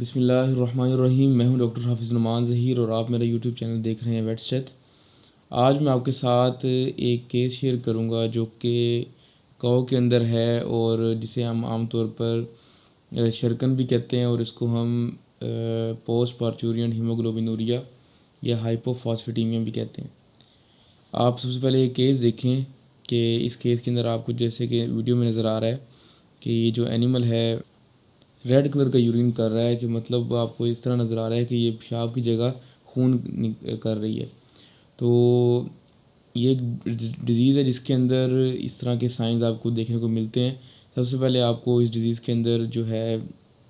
बिस्मिल्लाहिर्रहमानिर्रहीम। मैं हूं डॉक्टर हाफिज़ नुमान ज़हीर और आप मेरा यूट्यूब चैनल देख रहे हैं वेटस्टेथ। आज मैं आपके साथ एक केस शेयर करूंगा जो कि काऊ के अंदर है और जिसे हम आम तौर पर शरकन भी कहते हैं और इसको हम पोस्ट पार्चुरियन हीमोग्लोबिनूरिया या हाइपोफॉस्फेटीमिया भी कहते हैं। आप सबसे पहले एक केस देखें कि इस केस के अंदर आपको जैसे कि वीडियो में नज़र आ रहा है कि ये जो एनिमल है रेड कलर का यूरिन कर रहा है, कि मतलब आपको इस तरह नज़र आ रहा है कि ये पेशाब की जगह खून कर रही है। तो ये एक डिज़ीज़ है जिसके अंदर इस तरह के साइंस आपको देखने को मिलते हैं। सबसे पहले आपको इस डिज़ीज़ के अंदर जो है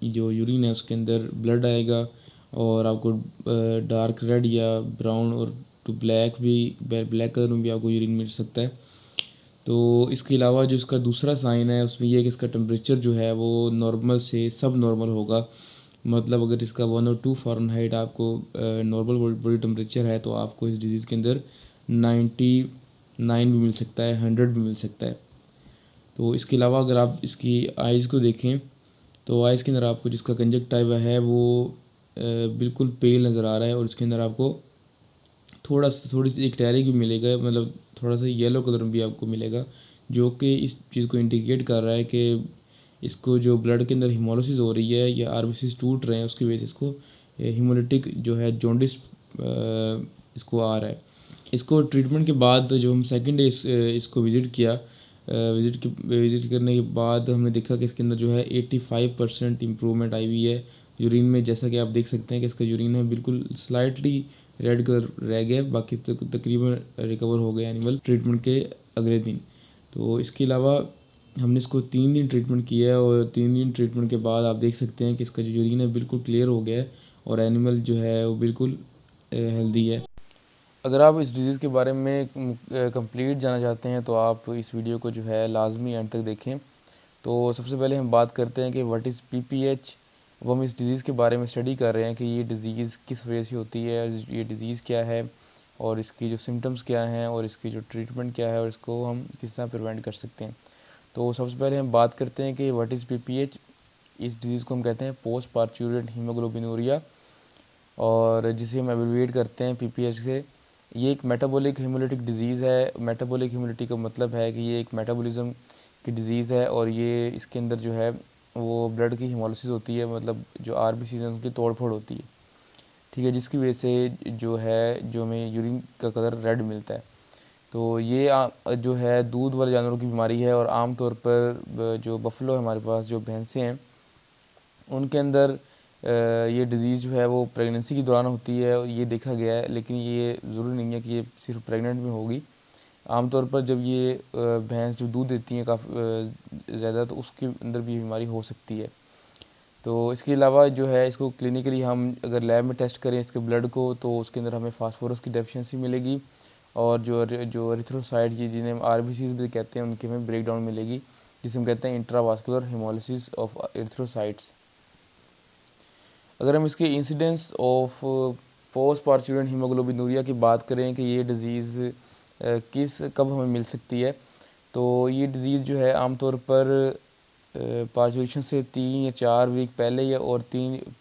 जो यूरिन है उसके अंदर ब्लड आएगा और आपको डार्क रेड या ब्राउन और टू ब्लैक भी, ब्लैक कलर में भी आपको यूरिन मिल सकता है। तो इसके अलावा जो इसका दूसरा साइन है उसमें यह है कि इसका टेम्परेचर जो है वो नॉर्मल से सब नॉर्मल होगा। मतलब अगर इसका 102 फ़ारेनहाइट आपको नॉर्मल बॉडी टेम्परेचर है तो आपको इस डिज़ीज़ के अंदर 99 भी मिल सकता है, 100 भी मिल सकता है। तो इसके अलावा अगर आप इसकी आइज़ को देखें तो आइज़ के अंदर आपको जिसका कंजक्टिवा है वो बिल्कुल पेल नज़र आ रहा है और इसके अंदर आपको थोड़ी सी एक टैरिक भी मिलेगा, मतलब थोड़ा सा येलो कलर भी आपको मिलेगा, जो कि इस चीज़ को इंडिकेट कर रहा है कि इसको जो ब्लड के अंदर हीमोलिसिस हो रही है या आरबीसीज टूट रहे हैं उसकी वजह से इसको हीमोलिटिक जो है जॉन्डिस इसको आ रहा है। इसको ट्रीटमेंट के बाद जो हम सेकंड डे इसको विज़िट करने के बाद हमने देखा कि इसके अंदर जो है 85% इम्प्रूवमेंट आई हुई है यूरिन में। जैसा कि आप देख सकते हैं कि इसका यूरिन है बिल्कुल स्लाइटली रेड कलर रह गया, बाकी तकरीबन रिकवर हो गया एनिमल ट्रीटमेंट के अगले दिन। तो इसके अलावा हमने इसको 3 दिन ट्रीटमेंट किया है और 3 दिन ट्रीटमेंट के बाद आप देख सकते हैं कि इसका जो यूरिन है बिल्कुल क्लियर हो गया है और एनिमल जो है वो बिल्कुल हेल्दी है। अगर आप इस डिज़ीज़ के बारे में कंप्लीट जानना चाहते हैं तो आप इस वीडियो को जो है लाजमी एंड तक देखें। तो सबसे पहले हम बात करते हैं कि व्हाट इज़ पीपीएच। वो हम इस डिज़ीज़ के बारे में स्टडी कर रहे हैं कि ये डिज़ीज़ किस वजह से होती है, ये डिज़ीज़ क्या है और इसकी जो सिम्टम्स क्या हैं और इसकी जो ट्रीटमेंट क्या है और इसको हम किस तरह प्रिवेंट कर सकते हैं। तो सबसे पहले हम बात करते हैं कि व्हाट इज़ पीपीएच। इस डिज़ीज़ को हम कहते हैं पोस्ट पार्चुरियन हीमोग्लोबिनूरिया और जिसे हम एब्रिविएट करते हैं पीपीएच से। ये एक मेटाबॉलिक हीमोलिटिक डिज़ीज़ है। मेटाबॉलिक हीमोलिटिक का मतलब है कि ये एक मेटाबॉलिज्म की डिज़ीज़ है और ये इसके अंदर जो है वो ब्लड की हीमोलिसिस होती है, मतलब जो आरबीसीज़ हैं उनकी तोड़ फोड़ होती है, ठीक है, जिसकी वजह से जो हमें यूरिन का कलर रेड मिलता है। तो ये जो है दूध वाले जानवरों की बीमारी है और आमतौर पर जो बफलो है हमारे पास, जो भैंसें हैं, उनके अंदर ये डिज़ीज़ जो है वो प्रेगनेंसी के दौरान होती है, ये देखा गया है। लेकिन ये ज़रूरी नहीं है कि ये सिर्फ प्रेग्नेंट में होगी। आमतौर पर जब ये भैंस जो दूध देती हैं काफ़ी ज़्यादा, तो उसके अंदर भी बीमारी हो सकती है। तो इसके अलावा जो है इसको क्लिनिकली हम अगर लैब में टेस्ट करें इसके ब्लड को तो उसके अंदर हमें फास्फोरस की डेफिशिएंसी मिलेगी और जो एरिथ्रोसाइट जिन्हें हम आरबीसीज भी कहते हैं उनकी हमें ब्रेक डाउन मिलेगी, जिसे हम कहते हैं इंट्रावास्कुलर हेमोलिसिस ऑफ एरिथ्रोसाइट्स। अगर हम इसके इंसिडेंस ऑफ पोस्ट पार्चुरियन हीमोग्लोबिनूरिया की बात करें कि ये डिज़ीज़ कब हमें मिल सकती है, तो ये डिज़ीज़ जो है आमतौर पर पार्चुरेशन से 3 या 4 वीक पहले या और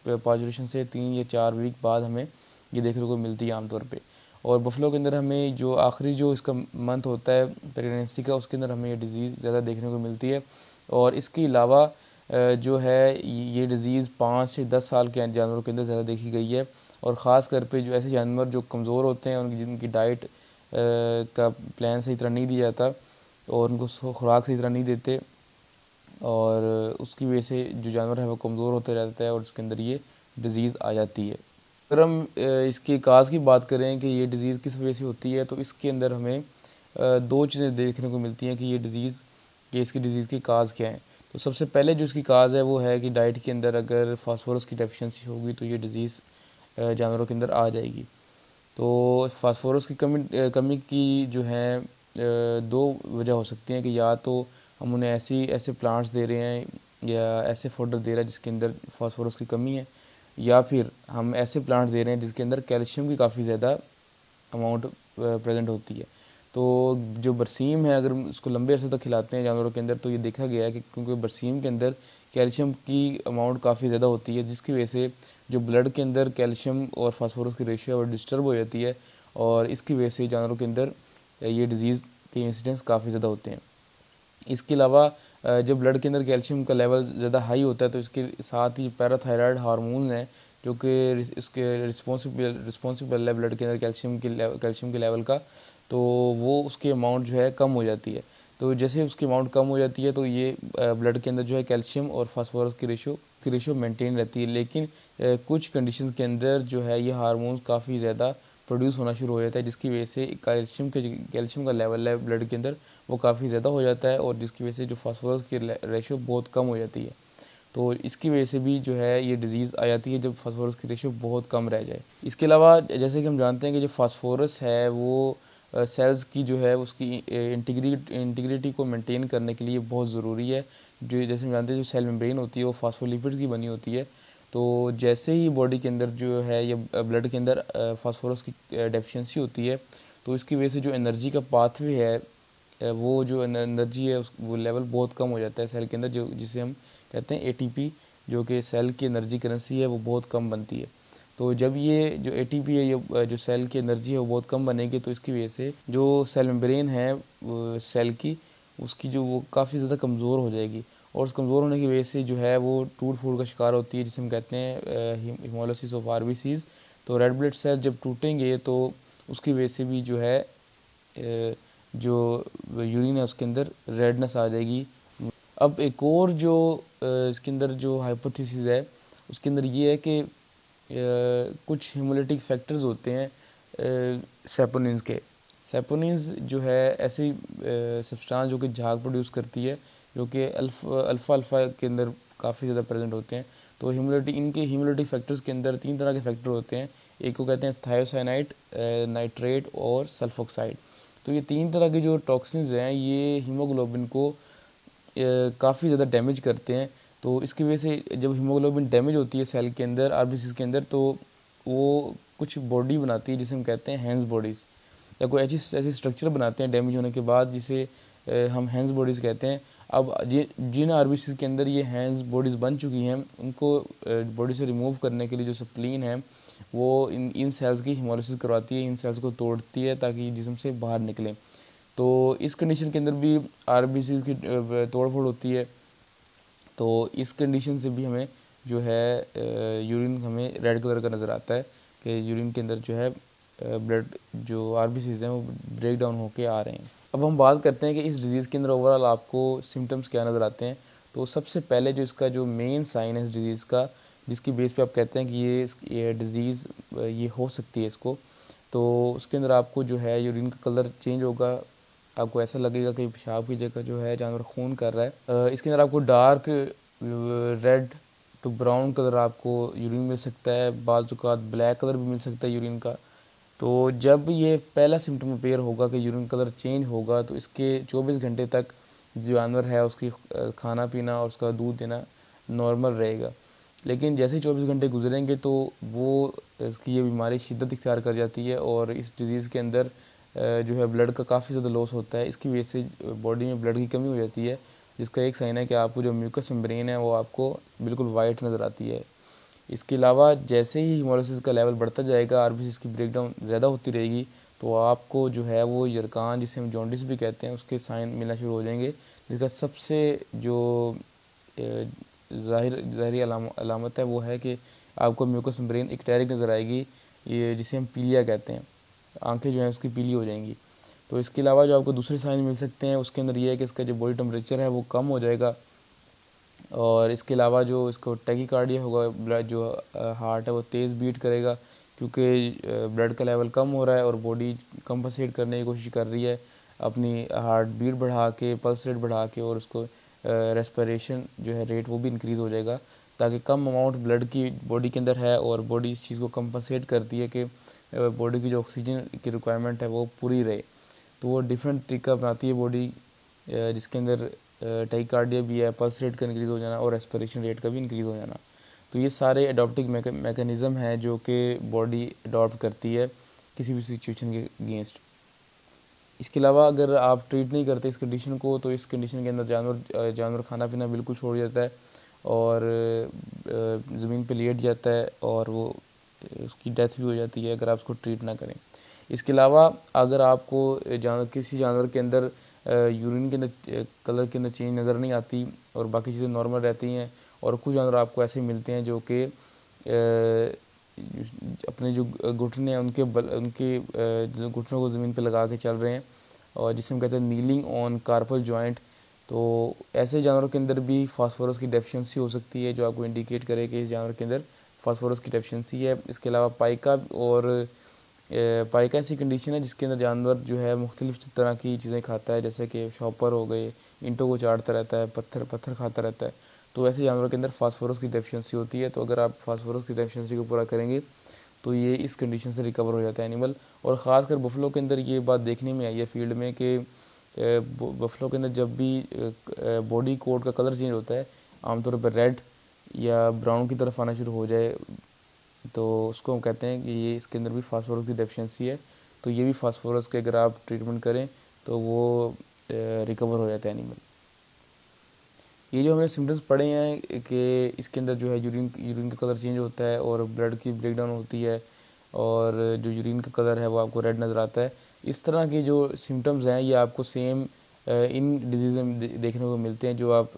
पार्चुरेशन से 3 या 4 वीक बाद हमें ये देखने को मिलती है आमतौर पे। और बफलो के अंदर हमें जो आखिरी जो इसका मंथ होता है प्रेगनेंसी का, उसके अंदर हमें ये डिज़ीज़ ज़्यादा देखने को मिलती है। और इसके अलावा जो है ये डिज़ीज़ 5 से 10 साल के जानवरों के अंदर ज़्यादा देखी गई है और ख़ास कर पे जो ऐसे जानवर जो कमज़ोर होते हैं उनकी जिनकी डाइट का प्लान सही तरह नहीं दिया जाता और उनको खुराक सही तरह नहीं देते और उसकी वजह से जो जानवर है वो कमज़ोर होते रहता है और उसके अंदर ये डिज़ीज़ आ जाती है। अगर हम इसके काज़ की बात करें कि ये डिज़ीज़ किस वजह से होती है, तो इसके अंदर हमें 2 चीज़ें देखने को मिलती हैं कि ये डिज़ीज़ कि इसकी डिज़ीज़ की काज़ क्या है। तो सबसे पहले जो इसकी काज़ है वो है कि डाइट के अंदर अगर फास्फोरस की डेफिशिएंसी होगी तो ये डिज़ीज़ जानवरों के अंदर आ जाएगी। तो फास्फोरस की कमी की जो है 2 वजह हो सकती हैं कि या तो हम उन्हें ऐसे प्लांट्स दे रहे हैं या ऐसे फॉडर दे रहे हैं जिसके अंदर फास्फोरस की कमी है, या फिर हम ऐसे प्लांट्स दे रहे हैं जिसके अंदर कैल्शियम की काफ़ी ज़्यादा अमाउंट प्रेजेंट होती है। तो जो बरसीम है अगर उसको लंबे अरसे तक खिलाते हैं जानवरों के अंदर तो ये देखा गया है कि क्योंकि बरसीम के अंदर कैल्शियम की अमाउंट काफ़ी ज़्यादा होती है, जिसकी वजह से जो ब्लड के अंदर कैल्शियम और फास्फोरस की रेशियो वो डिस्टर्ब हो जाती है, और इसकी वजह से जानवरों के अंदर ये डिज़ीज़ के इंसिडेंट्स काफ़ी ज़्यादा होते हैं। इसके अलावा जब ब्लड के अंदर कैल्शियम का लेवल ज़्यादा हाई होता है तो इसके साथ ही पैराथायराइड हार्मोन है जो कि इसके रिस्पॉन्सिबल है ब्लड के अंदर कैल्शियम के लेवल का, तो वो उसकी अमाउंट जो है कम हो जाती है। तो जैसे उसकी अमाउंट कम हो जाती है तो ये ब्लड के अंदर जो है कैल्शियम और फास्फोरस की रेशो मेंटेन रहती है, लेकिन कुछ कंडीशंस के अंदर जो है ये हार्मोन्स काफ़ी ज़्यादा प्रोड्यूस होना शुरू हो जाता है, जिसकी वजह से कैल्शियम का लेवल है ब्लड के अंदर वो काफ़ी ज़्यादा हो जाता है, और जिसकी वजह से जो फास्फोरस की रेशो बहुत कम हो जाती है। तो इसकी वजह से भी जो है ये डिज़ीज़ आ जाती है जब फास्फोरस की रेशो बहुत कम रह जाए। इसके अलावा जैसे कि हम जानते हैं कि जो फास्फोरस है वो सेल्स की जो है उसकी इंटीग्रिटी को मेंटेन करने के लिए बहुत ज़रूरी है। जो जैसे हम जानते हैं जो सेल मेम्ब्रेन होती है वो फास्फोलिपिड्स की बनी होती है। तो जैसे ही बॉडी के अंदर जो है या ब्लड के अंदर फास्फोरस की डेफिशिएंसी होती है, तो इसकी वजह से जो एनर्जी का पाथवे है वो जो एनर्जी है वो लेवल बहुत कम हो जाता है सेल के अंदर, जो जिसे हम कहते हैं एटीपी, जो कि सेल की एनर्जी करेंसी है वो बहुत कम बनती है। तो जब ये जो एटीपी है ये जो सेल की एनर्जी है वो बहुत कम बनेगी, तो इसकी वजह से जो सेल मेम्ब्रेन है सेल की उसकी जो वो काफ़ी ज़्यादा कमज़ोर हो जाएगी, और उस कमज़ोर होने की वजह से जो है वो टूट फूट का शिकार होती है, जिसे हम कहते हैं हिमोलिसिस ऑफ आरबीसीज। तो रेड ब्लड सेल जब टूटेंगे तो उसकी वजह से भी जो है जो यूरिन है उसके अंदर रेडनेस आ जाएगी। अब एक और जो इसके अंदर जो हाइपोथेसिस है उसके अंदर ये है कि कुछ हिमोलिटिक फैक्टर्स होते हैं सेपोनिन्स के। सेपोनिन्स जो है ऐसी सब्सटेंस जो कि झाग प्रोड्यूस करती है, जो कि अल्फ़ा अल्फ़ा के अंदर काफ़ी ज़्यादा प्रेजेंट होते हैं। तो इनके हिमोलिटिक फैक्टर्स के अंदर 3 तरह के फैक्टर होते हैं। एक को कहते हैं थायोसाइनाइड, नाइट्रेट और सल्फोक्साइड। तो ये 3 तरह के जो टॉक्सिन्स हैं ये हीमोग्लोबिन को काफ़ी ज़्यादा डैमेज करते हैं। तो इसकी वजह से जब हीमोग्लोबिन डैमेज होती है सेल के अंदर आरबीसीज के अंदर, तो वो कुछ बॉडी बनाती है जिसे हम कहते हैं हैंस बॉडीज़, या कोई ऐसी स्ट्रक्चर बनाते हैं डैमेज होने के बाद जिसे हम हैंस बॉडीज़ कहते हैं। अब जिन आरबीसीज के अंदर ये हैंस बॉडीज़ बन चुकी हैं उनको बॉडी से रिमूव करने के लिए जो स्प्लीन है वो इन सेल्स की हिमोलिसिस करवाती है, इन सेल्स को तोड़ती है ताकि जिस्म से बाहर निकलें। तो इस कंडीशन के अंदर भी आरबीसी की तोड़ फोड़ होती है। तो इस कंडीशन से भी हमें जो है यूरिन हमें रेड कलर का नज़र आता है कि यूरिन के अंदर जो है ब्लड जो आरबीसीज हैं वो ब्रेक डाउन होके आ रहे हैं। अब हम बात करते हैं कि इस डिज़ीज़ के अंदर ओवरऑल आपको सिम्टम्स क्या नज़र आते हैं। तो सबसे पहले जो इसका जो मेन साइन है इस डिज़ीज़ का, जिसकी बेस पे आप कहते हैं कि ये डिज़ीज़ ये हो सकती है इसको, तो उसके अंदर आपको जो है यूरिन का कलर चेंज होगा। आपको ऐसा लगेगा कि पेशाब की जगह जो है जानवर खून कर रहा है। इसके अंदर आपको dark red to brown colour आपको यूरिन मिल सकता है, बाज़ औक़ात ब्लैक कलर भी मिल सकता है यूरिन का। तो जब ये पहला सिम्टम अपेयर होगा कि यूरिन कलर चेंज होगा, तो इसके 24 घंटे तक जो जानवर है उसकी खाना पीना और उसका दूध देना नॉर्मल रहेगा। लेकिन जैसे ही 24 घंटे गुजरेंगे तो वो इसकी ये बीमारी शिद्दत इख्तियार कर जाती है, और इस डिज़ीज़ के अंदर जो है ब्लड का काफ़ी ज़्यादा लॉस होता है। इसकी वजह से बॉडी में ब्लड की कमी हो जाती है, जिसका एक साइन है कि आपको जो म्यूकस मेम्ब्रेन है वो आपको बिल्कुल वाइट नज़र आती है। इसके अलावा जैसे ही हीमोलिसिस का लेवल बढ़ता जाएगा, आरबीसीज की ब्रेकडाउन ज़्यादा होती रहेगी, तो आपको जो है वो यरकान, जिसे हम जॉन्डिस भी कहते हैं, उसके साइन मिलना शुरू हो जाएंगे। जिसका सबसे जो ज़ाहिरी अलामत है वो है कि आपको म्यूकस मेम्ब्रेन इक्टेरिक नज़र आएगी, ये जिसे हम पीलिया कहते हैं। आंखें जो हैं उसकी पीली हो जाएंगी। तो इसके अलावा जो आपको दूसरे साइन मिल सकते हैं उसके अंदर ये है कि इसका जो बॉडी टेम्परेचर है वो कम हो जाएगा, और इसके अलावा जो इसको टैकीकार्डिया होगा, ब्लड जो हार्ट है वो तेज़ बीट करेगा, क्योंकि ब्लड का लेवल कम हो रहा है और बॉडी कंपनसेट करने की कोशिश कर रही है अपनी हार्ट बीट बढ़ा के, पल्स रेट बढ़ा के, और उसको रेस्पिरेशन जो है रेट वो भी इंक्रीज़ हो जाएगा, ताकि कम अमाउंट ब्लड की बॉडी के अंदर है और बॉडी इस चीज़ को कंपनसेट करती है कि बॉडी की जो ऑक्सीजन की रिक्वायरमेंट है वो पूरी रहे। तो वो डिफरेंट तरीका अपनाती है बॉडी, जिसके अंदर टाइकार्डिया भी है, पल्स रेट का इंक्रीज़ हो जाना और रेस्पिरेशन रेट का भी इंक्रीज़ हो जाना। तो ये सारे अडॉप्टिव मैकेनिज़्म हैं जो कि बॉडी अडॉप्ट करती है किसी भी सिचुएशन के अगेंस्ट। इसके अलावा अगर आप ट्रीट नहीं करते इस कंडीशन को, तो इस कंडीशन के अंदर जानवर खाना पीना बिल्कुल छोड़ देता है, और ज़मीन पे लेट जाता है और वो उसकी डेथ भी हो जाती है अगर आप उसको ट्रीट ना करें। इसके अलावा अगर आपको किसी जानवर के अंदर यूरिन के अंदर कलर के अंदर चेंज नज़र नहीं आती और बाकी चीज़ें नॉर्मल रहती हैं, और कुछ जानवर आपको ऐसे मिलते हैं जो कि अपने जो घुटने हैं उनके घुटनों को ज़मीन पे लगा के चल रहे हैं, और जिसे हम कहते हैं नीलिंग ऑन कार्पल जॉइंट। तो ऐसे जानवरों के अंदर भी फास्फोरस की डेफिशिएंसी हो सकती है, जो आपको इंडिकेट करे कि इस जानवर के अंदर फास्फोरस की डेफिशिएंसी है। इसके अलावा पाइका ऐसी कंडीशन है जिसके अंदर जानवर जो है मुख्तलिफ तरह की चीज़ें खाता है, जैसे कि शॉपर हो गए, ईंटों को चाटता रहता है, पत्थर खाता रहता है। तो ऐसे जानवरों के अंदर फास्फोरस की डेफिशिएंसी होती है। तो अगर आप फास्फोरस की डेफिशिएंसी को पूरा करेंगे तो ये इस कंडीशन से रिकवर हो जाता है एनिमल। और ख़ासकर बफलो के अंदर ये बात देखने में आई है फील्ड में कि बफलो के अंदर जब भी बॉडी कोट का कलर चेंज होता है, आमतौर पर रेड या ब्राउन की तरफ आना शुरू हो जाए, तो उसको हम कहते हैं कि ये इसके अंदर भी फास्फोरस की डेफिशिएंसी है। तो ये भी फास्फोरस के अगर आप ट्रीटमेंट करें तो वो रिकवर हो जाता है एनिमल। ये जो हमने सिम्टम्स पढ़े हैं कि इसके अंदर जो है यूरिन का कलर चेंज होता है और ब्लड की ब्रेकडाउन होती है, और जो यूरिन का कलर है वो आपको रेड नज़र आता है। इस तरह के जो सिम्टम्स हैं ये आपको सेम इन डिजीज़ में देखने को मिलते हैं, जो आप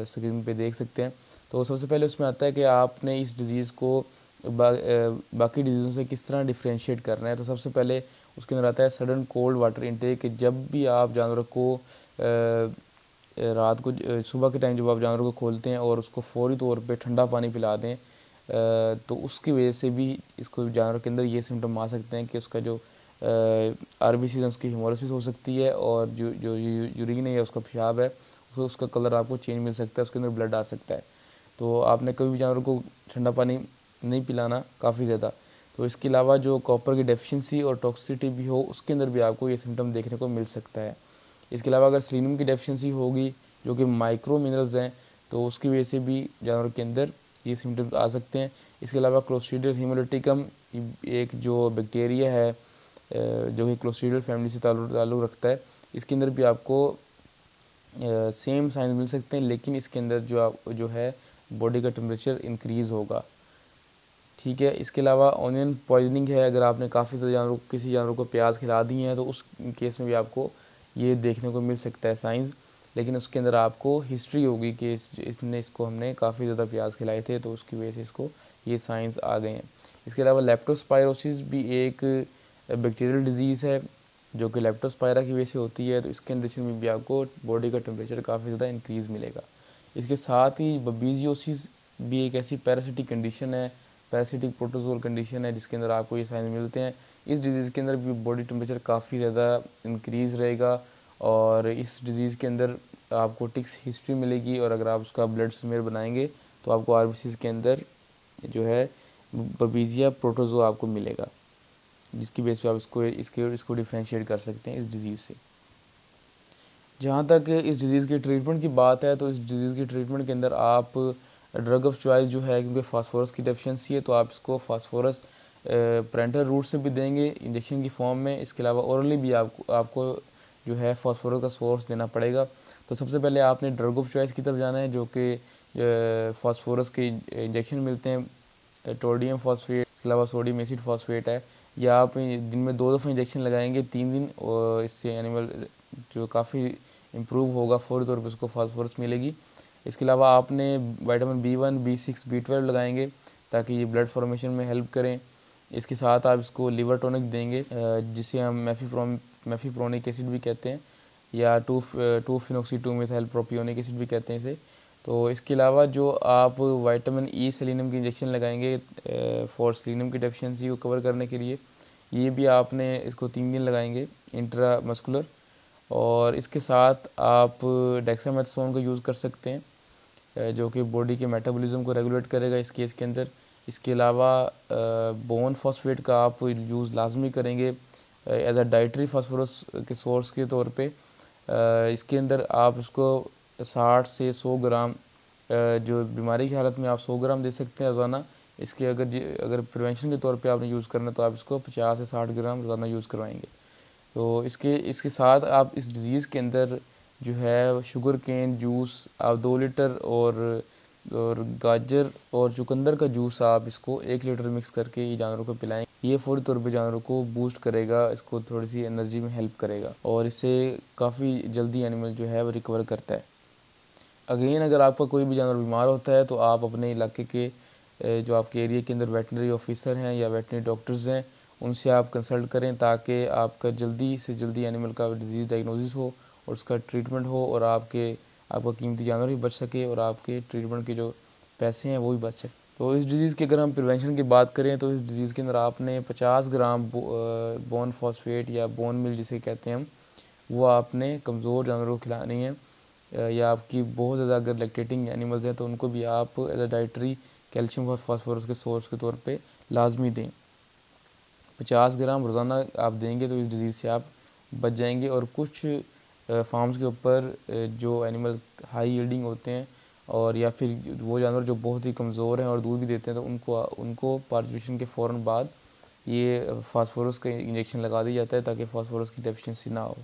स्क्रीन पे देख सकते हैं। तो सबसे पहले उसमें आता है कि आपने इस डिज़ीज़ को बाकी डिजीज़ों से किस तरह डिफ्रेंशिएट करना है। तो सबसे पहले उसके अंदर आता है सडन कोल्ड वाटर इनटेक। जब भी आप जानवर को रात को सुबह के टाइम जब आप जानवर को खोलते हैं और उसको फौरी तौर पे ठंडा पानी पिला दें, तो उसकी वजह से भी इसको जानवर के अंदर ये सिम्टम आ सकते हैं कि उसका जो आरबीसी है उसकी हेमोलिसिस हो सकती है, और जो जो यूरिन है या उसका पेशाब है उसका कलर आपको चेंज मिल सकता है, उसके अंदर ब्लड आ सकता है। तो आपने कभी भी जानवर को ठंडा पानी नहीं पिलाना काफ़ी ज़्यादा। तो इसके अलावा जो कॉपर की डेफिशिएंसी और टॉक्सिसिटी भी हो उसके अंदर भी आपको ये सिम्टम देखने को मिल सकता है। इसके अलावा अगर सेलेनियम की डेफिशिएंसी होगी, जो कि माइक्रो मिनरल्स हैं, तो उसकी वजह से भी जानवर के अंदर ये सिम्टम्स आ सकते हैं। इसके अलावा क्लोस्ट्रीडियल हेमोलिटिकम एक जो बैक्टीरिया है जो कि क्लोस्ट्रीडियल फैमिली से ताल्लुक़ रखता है, इसके अंदर भी आपको सेम साइन मिल सकते हैं, लेकिन इसके अंदर जो है बॉडी का टेम्परेचर इंक्रीज़ होगा। ठीक है। इसके अलावा ऑनियन पॉइजनिंग है, अगर आपने काफ़ी ज़्यादा किसी जानवर को प्याज खिला दी हैं तो उस केस में भी आपको ये देखने को मिल सकता है साइंस, लेकिन उसके अंदर आपको हिस्ट्री होगी कि इसको हमने काफ़ी ज़्यादा प्याज खिलाए थे तो उसकी वजह से इसको ये साइंस आ गए हैं। इसके अलावा लेप्टोस्पायरोसिस भी एक बैक्टीरियल डिजीज़ है जो कि लेप्टोस्पायरा की वजह से होती है, तो इसके कंडीशन में भी आपको बॉडी का टेम्परेचर काफ़ी ज़्यादा इंक्रीज़ मिलेगा। इसके साथ ही बबीजियोसिस भी एक ऐसी पैरासिटिक कंडीशन है, पैरासिटिक प्रोटोजोल कंडीशन है, जिसके अंदर आपको ये साइन मिलते हैं। इस डिज़ीज़ के अंदर भी बॉडी टेम्परेचर काफ़ी ज़्यादा इंक्रीज़ रहेगा, और इस डिज़ीज़ के अंदर आपको टिक्स हिस्ट्री मिलेगी, और अगर आप उसका ब्लड स्मेयर बनाएंगे तो आपको आरबीसीज़ के अंदर जो है बबीजिया प्रोटोजो आपको मिलेगा, जिसकी बेस पे आप इसको डिफ्रेंशिएट कर सकते हैं इस डिज़ीज़ से। जहाँ तक इस डिज़ीज़ के ट्रीटमेंट की बात है, तो इस डिज़ीज़ के ट्रीटमेंट के अंदर आप ड्रग ऑफ चॉइस जो है, क्योंकि फास्फोरस की डेफिशिएंसी है तो आप इसको फास्फोरस पेरेंटल रूट से भी देंगे इंजेक्शन की फॉर्म में। इसके अलावा ओरली भी आपको जो है फास्फोरस का सोर्स देना पड़ेगा। तो सबसे पहले आपने ड्रग ऑफ चॉइस की तरफ जाना है, जो कि फास्फोरस के इंजेक्शन मिलते हैं, टोडियम फॉस्फेट, इसके अलावा सोडियम एसिड फॉस्फेट है। या आप दिन में 2 दफ़ा इंजेक्शन लगाएंगे 3 दिन, और इससे एनिमल जो काफ़ी इम्प्रूव होगा, फौरी तौर पर उसको फास्फोरस मिलेगी। इसके अलावा आपने विटामिन B1, B6, B12 लगाएंगे ताकि ये ब्लड फॉर्मेशन में हेल्प करें। इसके साथ आप इसको लिवर टॉनिक देंगे, जिसे हम मेफिप्रोनिक एसिड भी कहते हैं, या 2-फिनॉक्सी 2 मिथाइल प्रोपियोनिक एसिड भी कहते हैं इसे। तो इसके अलावा जो आप विटामिन ई सेलेनियम की इंजेक्शन लगाएंगे फॉर सेलेनियम की डेफिशिएंसी को कवर करने के लिए, ये भी आपने इसको 3 दिन लगाएंगे इंट्रामस्कुलर। और इसके साथ आप डेक्सामेथासोन का यूज़ कर सकते हैं, जो कि बॉडी के मेटाबॉलिज्म को रेगुलेट करेगा इस केस के अंदर। इसके अलावा बोन फॉस्फेट का आप यूज़ लाजमी करेंगे एज अ डाइटरी फास्फोरस के सोर्स के तौर पे। इसके अंदर आप उसको 60 से 100 ग्राम, जो बीमारी की हालत में आप 100 ग्राम दे सकते हैं रोज़ाना। इसके अगर प्रिवेंशन के तौर पे आपने यूज़ करना है तो आप इसको 50 से 60 ग्राम रोज़ाना यूज़ करवाएंगे। तो इसके साथ आप इस डिज़ीज़ के अंदर जो है शुगर केन जूस आप 2 लीटर और और गाजर और चुकंदर का जूस आप इसको 1 लीटर मिक्स करके ये जानवरों को पिलाएं। ये फौरी तौर पे जानवरों को बूस्ट करेगा, इसको थोड़ी सी एनर्जी में हेल्प करेगा और इससे काफ़ी जल्दी एनिमल जो है वो रिकवर करता है। अगेन अगर आपका कोई भी जानवर बीमार होता है तो आप अपने इलाके के जो आपके एरिया के अंदर वेटनरी ऑफिसर हैं या वेटनरी डॉक्टर्स हैं उनसे आप कंसल्ट करें, ताकि आपका जल्दी से जल्दी एनिमल का डिजीज़ डायग्नोसिस हो और उसका ट्रीटमेंट हो और आपका कीमती जानवर भी बच सके और आपके ट्रीटमेंट के जो पैसे हैं वो भी बच सके। तो इस डिज़ीज़ की अगर हम प्रिवेंशन की बात करें तो इस डिज़ीज़ के अंदर आपने 50 ग्राम बोन फॉस्फेट या बोन मिल जिसे कहते हैं हम, वो आपने कमज़ोर जानवरों को खिलानी है। या आपकी बहुत ज़्यादा अगर लैक्टेटिंग एनिमल्स हैं तो उनको भी आप एज अ डाइटरी कैल्शियम और फास्फोरस के सोर्स के तौर पे लाजमी दें। 50 ग्राम रोज़ाना आप देंगे तो इस डिज़ीज़ से आप बच जाएंगे। और कुछ फार्म्स के ऊपर जो एनिमल हाई यील्डिंग होते हैं और या फिर वो जानवर जो बहुत ही कमज़ोर हैं और दूध भी देते हैं तो उनको पार्चुरेशन के फ़ौरन बाद ये फास्फोरस का इंजेक्शन लगा दिया जाता है ताकि फास्फोरस की डेफिशिएंसी ना हो।